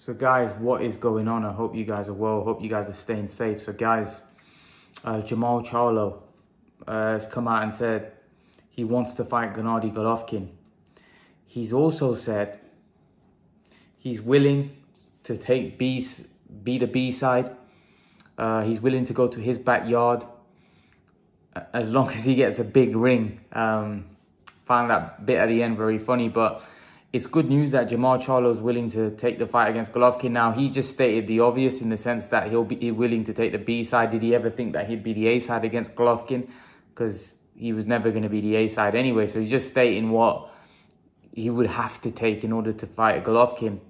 So guys, what is going on? I hope you guys are well. Hope you guys are staying safe. So guys, Jermall Charlo has come out and said he wants to fight Gennady Golovkin. He's also said he's willing to take be the B side. He's willing to go to his backyard as long as he gets a big ring. Found that bit at the end very funny, but it's good news that Jermall Charlo is willing to take the fight against Golovkin. Now, he just stated the obvious in the sense that he'll be willing to take the B side. Did he ever think that he'd be the A side against Golovkin? Because he was never going to be the A side anyway. So he's just stating what he would have to take in order to fight Golovkin.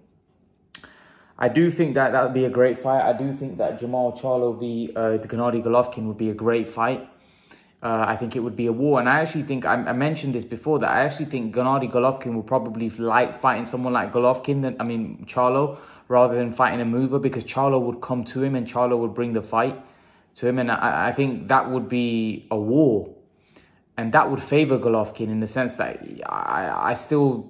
I do think that that would be a great fight. I do think that Jermall Charlo v Gennady Golovkin would be a great fight. I think it would be a war. And I actually think, I mentioned this before, that I actually think Gennady Golovkin will probably like fighting someone like Charlo, rather than fighting a mover, because Charlo would come to him and Charlo would bring the fight to him. And I think that would be a war. And that would favor Golovkin in the sense that I still,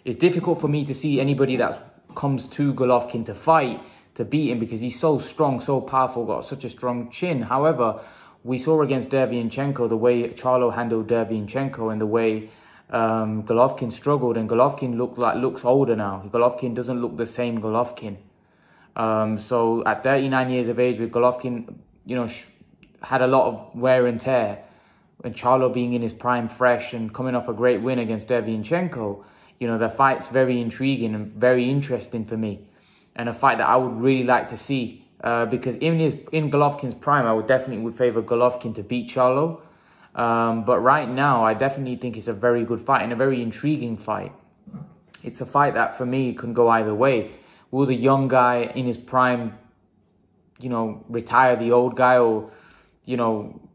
it's difficult for me to see anybody that comes to Golovkin to fight, to beat him, because he's so strong, so powerful, got such a strong chin. However, we saw against Derevyanchenko the way Charlo handled Derevyanchenko and the way Golovkin struggled, and Golovkin looks older now. Golovkin doesn't look the same Golovkin. So at 39 years of age, with Golovkin, had a lot of wear and tear, and Charlo being in his prime, fresh, and coming off a great win against Derevyanchenko, the fight's very intriguing and very interesting for me, and a fight that I would really like to see. Because in Golovkin's prime, I would definitely favor Golovkin to beat Charlo. But right now, I definitely think it's a very good fight and a very intriguing fight. It's a fight that, for me, can go either way. Will the young guy in his prime, retire the old guy, or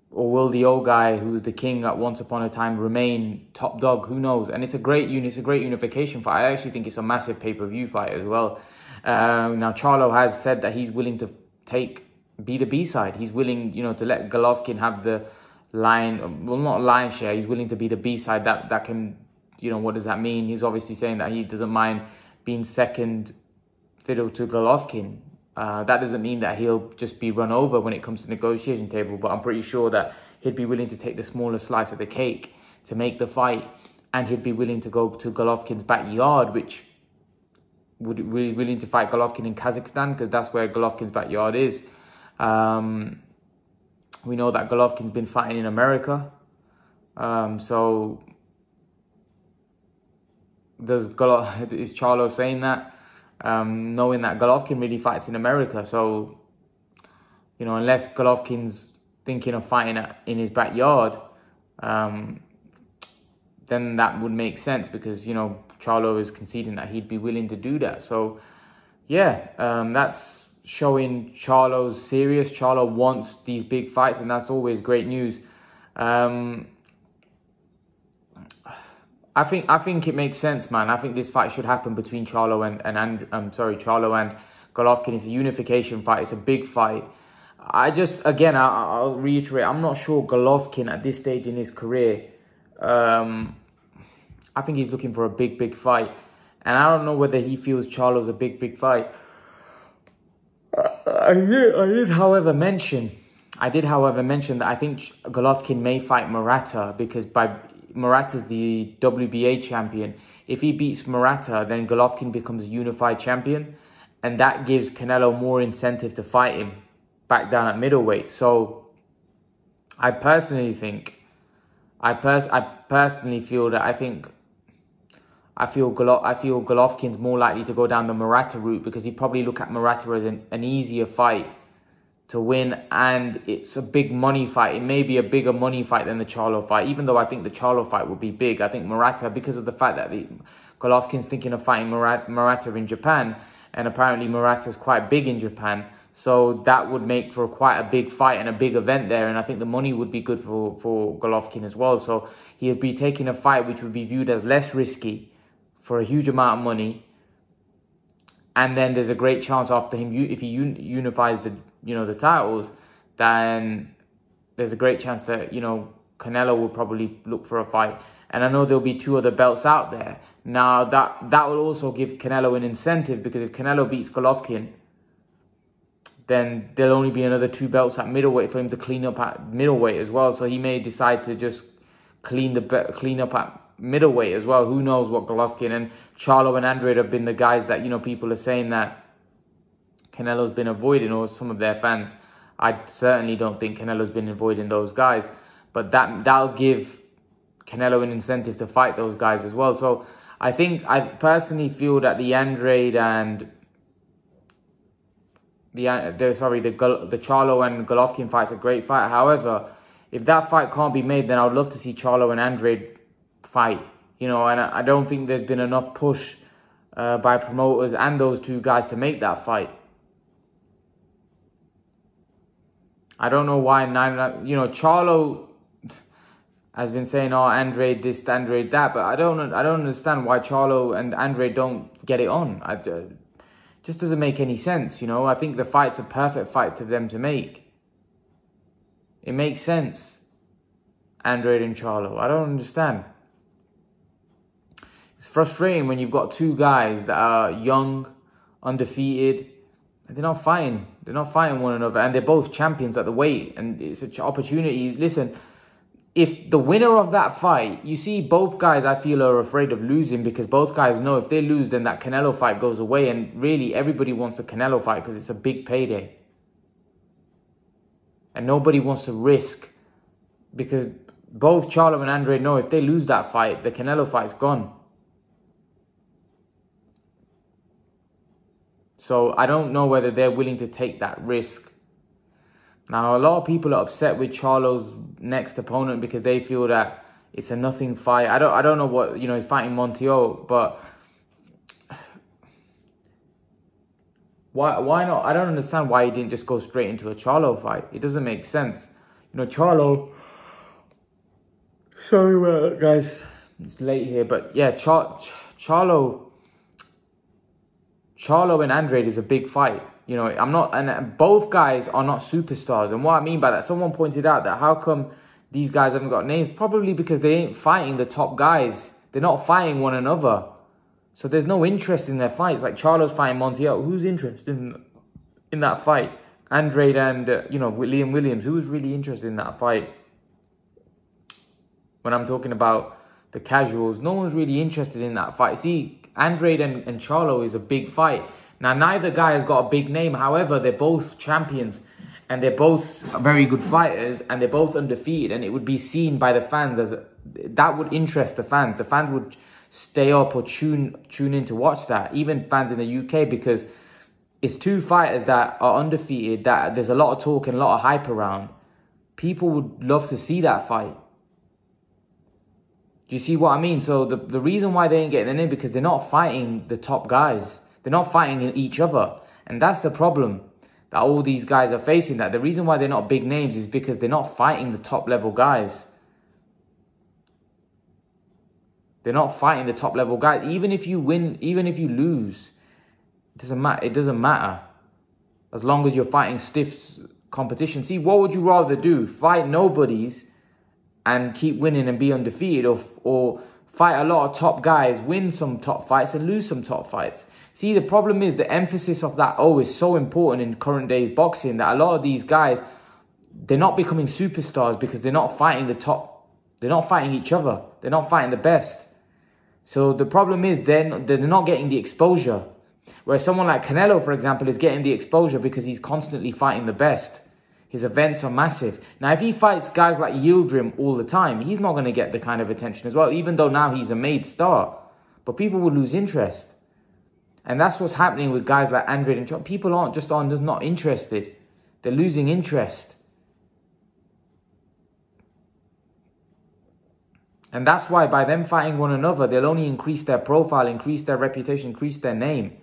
will the old guy who's the king at once upon a time remain top dog? Who knows? And it's a great unification fight. I actually think it's a massive pay-per-view fight as well. Now, Charlo has said that he's willing to be the B side. He's willing, to let Golovkin have the not lion share. He's willing to be the B side. That can, what does that mean? He's obviously saying that he doesn't mind being second fiddle to Golovkin. That doesn't mean that he'll just be run over when it comes to negotiation table, but I'm pretty sure that he'd be willing to take the smaller slice of the cake to make the fight, and he'd be willing to go to Golovkin's backyard, which would be willing to fight Golovkin in Kazakhstan, because that's where Golovkin's backyard is. We know that Golovkin's been fighting in America. So is Charlo saying that, knowing that Golovkin really fights in America? So, unless Golovkin's thinking of fighting in his backyard, then that would make sense, because, Charlo is conceding that he'd be willing to do that. So, yeah, that's showing Charlo's serious. Charlo wants these big fights, and that's always great news. I think it makes sense, man. I think this fight should happen between Charlo and Golovkin. It's a unification fight. It's a big fight. I'll reiterate, I'm not sure Golovkin at this stage in his career, I think he's looking for a big fight. And I don't know whether he feels Charlo's a big fight. I did, however, mention that I think Golovkin may fight Murata, because Murata's the WBA champion. If he beats Murata, then Golovkin becomes a unified champion, and that gives Canelo more incentive to fight him back down at middleweight. So I personally feel that I feel Golovkin's more likely to go down the Murata route, because he'd probably look at Murata as an easier fight to win, and it's a big money fight. It may be a bigger money fight than the Charlo fight, even though I think the Charlo fight would be big. I think Murata, because of the fact that Golovkin's thinking of fighting Murata in Japan, and apparently Murata's quite big in Japan, so that would make for quite a big fight and a big event there, and I think the money would be good for Golovkin as well. So he'd be taking a fight which would be viewed as less risky for a huge amount of money, and then there's a great chance after him, if he unifies the titles, then there's a great chance that Canelo will probably look for a fight. And I know there'll be 2 other belts out there. Now, that will also give Canelo an incentive, because if Canelo beats Golovkin, then there'll only be another 2 belts at middleweight for him to clean up at middleweight as well. So he may decide to just clean up at middleweight as well. Who knows what Golovkin and Charlo and Andrade have been the guys that, you know, people are saying that Canelo's been avoiding, or some of their fans. I certainly don't think Canelo's been avoiding those guys, but that'll give Canelo an incentive to fight those guys as well. So I personally feel that the Andrade and the Charlo and Golovkin fight's a great fight. However, if that fight can't be made, then I would love to see Charlo and Andrade fight. You know, and I don't think there's been enough push by promoters and those 2 guys to make that fight. I don't know why, you know, Charlo has been saying, oh, Andrade this, Andrade that, but I don't understand why Charlo and Andrade don't get it on. Just doesn't make any sense, you know. I think the fight's a perfect fight for them to make. It makes sense, Andrade and Charlo. I don't understand. It's frustrating when you've got 2 guys that are young, undefeated, and they're not fighting. They're not fighting one another, and they're both champions at the weight, and it's such an opportunity. Listen, if the winner of that fight, you see, both guys, I feel, are afraid of losing, because both guys know if they lose, then that Canelo fight goes away, and really everybody wants the Canelo fight because it's a big payday. And nobody wants to risk, because both Charlo and Andrade know if they lose that fight, the Canelo fight's gone. So I don't know whether they're willing to take that risk. Now, a lot of people are upset with Charlo's next opponent because they feel that it's a nothing fight. I don't know what, you know, he's fighting Montiel, but why not? I don't understand why he didn't just go straight into a Charlo fight. It doesn't make sense. You know, Charlo, sorry about that, guys. It's late here, but yeah, Charlo and Andrade is a big fight. You know, and both guys are not superstars. And what I mean by that, someone pointed out that how come these guys haven't got names? Probably because they ain't fighting the top guys. They're not fighting one another. So there's no interest in their fights. Like Charlo's fighting Montiel. Who's interested in that fight? Andrade and, you know, Liam Williams. Who's really interested in that fight? When I'm talking about the casuals, no one's really interested in that fight. See, Andrade and Charlo is a big fight. Now, neither guy has got a big name. However, they're both champions and they're both very good fighters and they're both undefeated. And it would be seen by the fans as that would interest the fans. The fans would stay up or tune in to watch that. Even fans in the UK, because it's 2 fighters that are undefeated, that there's a lot of talk and a lot of hype around. People would love to see that fight. Do you see what I mean? So the reason why they ain't getting in because they're not fighting the top guys. They're not fighting each other. And that's the problem that all these guys are facing. That the reason why they're not big names is because they're not fighting the top level guys. They're not fighting the top level guys. Even if you win, even if you lose, it doesn't matter. It doesn't matter. As long as you're fighting stiff competition. See, what would you rather do? Fight nobodies and keep winning and be undefeated, or fight a lot of top guys, win some top fights and lose some top fights? See, the problem is the emphasis of that is so important in current day boxing that a lot of these guys, they're not becoming superstars because they're not fighting the top. They're not fighting each other. They're not fighting the best. So the problem is they're not getting the exposure. Whereas someone like Canelo, for example, is getting the exposure because he's constantly fighting the best. His events are massive. Now, if he fights guys like Yildirim all the time, he's not going to get the kind of attention as well, even though now he's a made star. But people will lose interest. And that's what's happening with guys like Andrade and Charlo. People aren't just not interested. They're losing interest. And that's why by them fighting one another, they'll only increase their profile, increase their reputation, increase their name.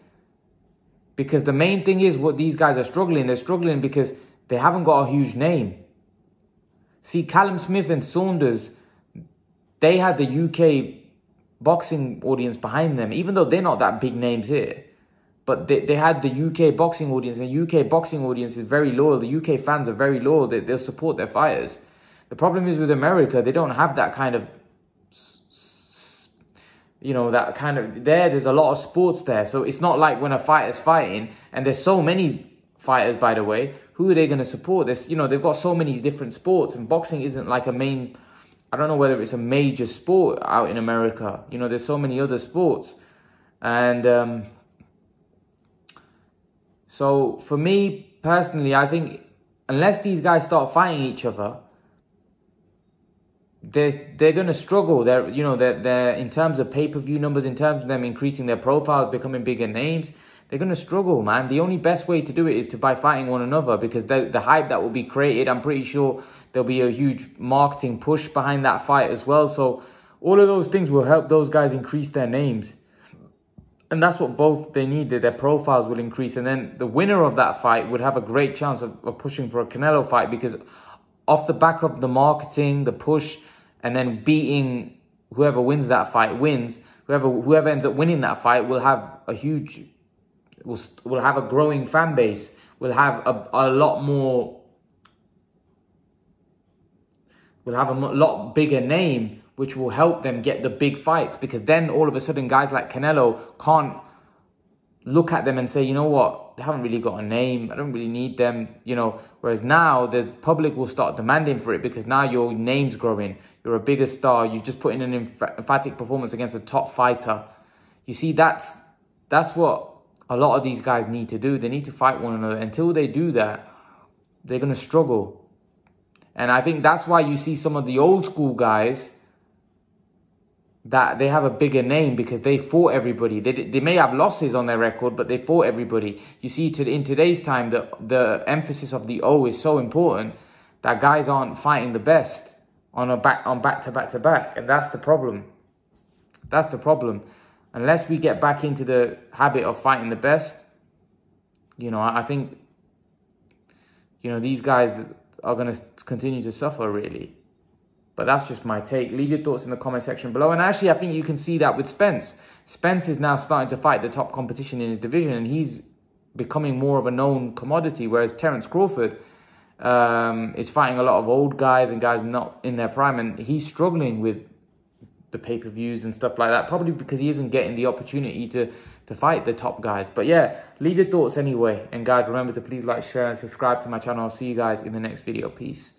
Because the main thing is what these guys are struggling. They're struggling because they haven't got a huge name. See, Callum Smith and Saunders, they had the UK boxing audience behind them, even though they're not that big names here. But they had the UK boxing audience, and the UK boxing audience is very loyal. The UK fans are very loyal. They'll support their fighters. The problem is with America, they don't have that kind of you know, that kind of, there's a lot of sports there. So it's not like when a fighter's fighting, and there's so many fighters, by the way, who are they going to support? There's, you know, they've got so many different sports, and boxing isn't like a main, I don't know whether it's a major sport out in America. You know, there's so many other sports. And so for me personally, I think unless these guys start fighting each other, they're going to struggle. They're, you know, they're in terms of pay-per-view numbers, in terms of them increasing their profiles, becoming bigger names, they're going to struggle, man. The only best way to do it is by fighting one another, because the hype that will be created, I'm pretty sure there'll be a huge marketing push behind that fight as well. So all of those things will help those guys increase their names. And that's what both they need. Their profiles will increase. And then the winner of that fight would have a great chance of pushing for a Canelo fight, because off the back of the marketing, the push, and then beating whoever wins that fight wins. Whoever ends up winning that fight will have a huge, will have a growing fan base, will have a lot more, will have a lot bigger name, which will help them get the big fights. Because then all of a sudden guys like Canelo can't look at them and say, you know what, they haven't really got a name, I don't really need them, you know. Whereas now the public will start demanding for it, because now your name's growing, you're a bigger star, you just put in an emphatic performance against a top fighter. You see, that's what a lot of these guys need to do. They need to fight one another. Until they do that, they're going to struggle. And I think that's why you see some of the old school guys, that they have a bigger name, because they fought everybody. They may have losses on their record, but they fought everybody. You see, in today's time, the emphasis of the O is so important that guys aren't fighting the best on back to back, and that's the problem. That's the problem. Unless we get back into the habit of fighting the best, you know, I think, you know, these guys are going to continue to suffer, really. But that's just my take. Leave your thoughts in the comment section below. And actually, I think you can see that with Spence. Spence is now starting to fight the top competition in his division, and he's becoming more of a known commodity, whereas Terence Crawford is fighting a lot of old guys and guys not in their prime, and he's struggling with the pay-per-views and stuff like that, probably because he isn't getting the opportunity to fight the top guys. But yeah, leave your thoughts anyway. And guys, remember to please like, share, and subscribe to my channel. I'll see you guys in the next video. Peace.